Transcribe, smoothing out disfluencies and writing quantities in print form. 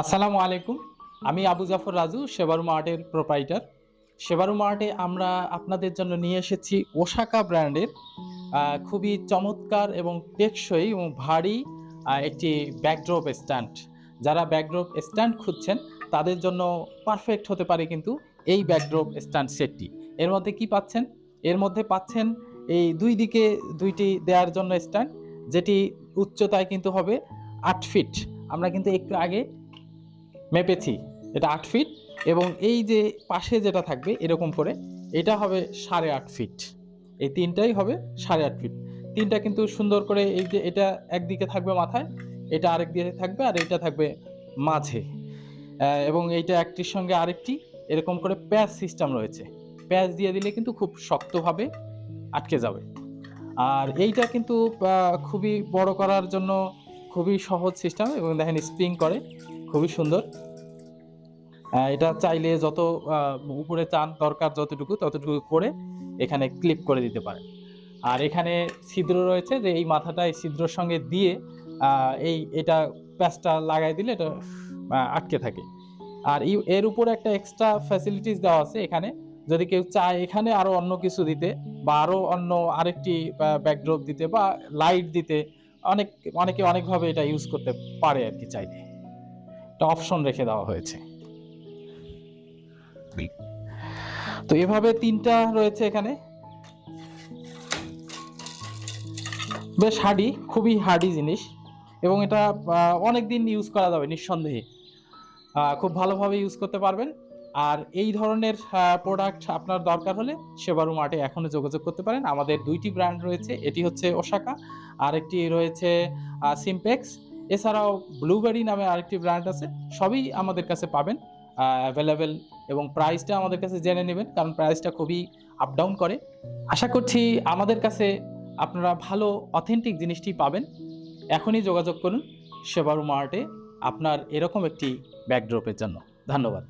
আসসালামু আলাইকুম। আমি আবু জাফর রাজু, শেবারু মার্টের প্রোপাইটার। শেবারু মার্টে আমরা আপনাদের জন্য নিয়ে এসেছি ওসাকা ব্র্যান্ডের খুবই চমৎকার এবং টেকসই এবং ভারী একটি ব্যাকড্রপ স্ট্যান্ড। যারা ব্যাকড্রপ স্ট্যান্ড খুঁজছেন তাদের জন্য পারফেক্ট হতে পারে কিন্তু এই ব্যাকড্রপ স্ট্যান্ড সেটটি। এর মধ্যে কি পাচ্ছেন? এর মধ্যে পাচ্ছেন এই দুই দিকে দুইটি দেওয়ার জন্য স্ট্যান্ড, যেটি উচ্চতায় কিন্তু হবে 8 ফিট। আমরা কিন্তু একটু আগে মেপেছি, এটা 8 ফিট। এবং এই যে পাশে যেটা থাকবে এরকম করে, এটা হবে 8.5 ফিট। এই তিনটাই হবে 8.5 ফিট। তিনটা কিন্তু সুন্দর করে, এই যে এটা একদিকে থাকবে মাথায়, এটা আরেক দিকে থাকবে, আর এটা থাকবে মাঝে। এবং এইটা একটির সঙ্গে আরেকটি এরকম করে প্যাচ সিস্টেম রয়েছে। প্যাচ দিয়ে দিলে কিন্তু খুব শক্তভাবে আটকে যাবে। আর এইটা কিন্তু খুবই বড় করার জন্য খুবই সহজ সিস্টেম, এবং দেখেন স্প্রিং করে, খুবই সুন্দর। এটা চাইলে যত উপরে চান দরকার যতটুকু ততটুকু করে এখানে ক্লিপ করে দিতে পারেন। আর এখানে ছিদ্র রয়েছে, যে এই মাথাটা এই ছিদ্রের সঙ্গে দিয়ে এটা প্যাচটা লাগাই দিলে এটা আটকে থাকে। আর এর উপরে একটা এক্সট্রা ফ্যাসিলিটিস দেওয়া আছে এখানে, যদি কেউ চায় এখানে আরো অন্য কিছু দিতে, বা আরো অন্য আরেকটি ব্যাকড্রপ দিতে, বা লাইট দিতে, অনেকে অনেকভাবে এটা ইউজ করতে পারে আর কি, চাইলে একটা অপশন রেখে দেওয়া হয়েছে। তো এভাবে তিনটা রয়েছে এখানে, বেশ হার্ডি, খুবই হার্ডি জিনিস, এবং এটা অনেক দিন ইউজ করা যাবে নিঃসন্দেহে, খুব ভালোভাবে ইউজ করতে পারবেন। আর এই ধরনের প্রোডাক্ট আপনার দরকার হলে শেবারু মার্টে এখনো যোগাযোগ করতে পারেন। আমাদের দুইটি ব্র্যান্ড রয়েছে, এটি হচ্ছে ওসাকা, আর একটি রয়েছে সিমপেক্স। এছাড়াও ব্লুবেরি নামে আরেকটি ব্র্যান্ড আছে। সবই আমাদের কাছে পাবেন অ্যাভেলেবেল, এবং প্রাইসটা আমাদের কাছে জেনে নেবেন, কারণ প্রাইসটা খুবই আপ ডাউন করে। আশা করছি আমাদের কাছে আপনারা ভালো অথেন্টিক জিনিসটি পাবেন। এখনই যোগাযোগ করুন শেবারু মার্টে আপনার এরকম একটি ব্যাকড্রপের জন্য। ধন্যবাদ।